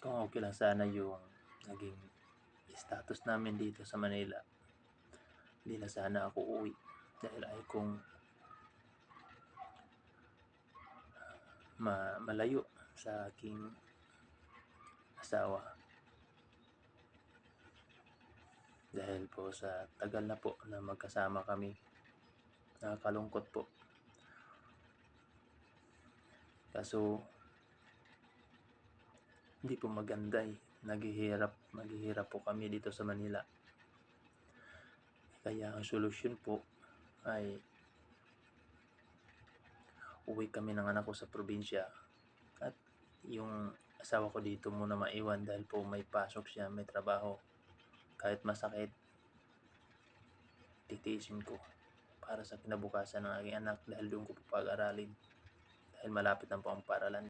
kung okay lang sana yung naging status namin dito sa Manila. Hindi na sana ako uuwi dahil ay kong malayo sa aking asawa. Dahil po sa tagal na po na magkasama kami, nakakalungkot po. Kaso hindi po maganda eh. Maghihirap po kami dito sa Manila. Kaya ang solusyon po ay uwi kami ng anak ko sa probinsya at yung asawa ko dito muna maiwan dahil po may pasok siya, may trabaho. Kahit masakit, titiisin ko para sa kinabukasan ng aking anak dahil doon ko po pag-aralin dahil malapit na po ang paaralan.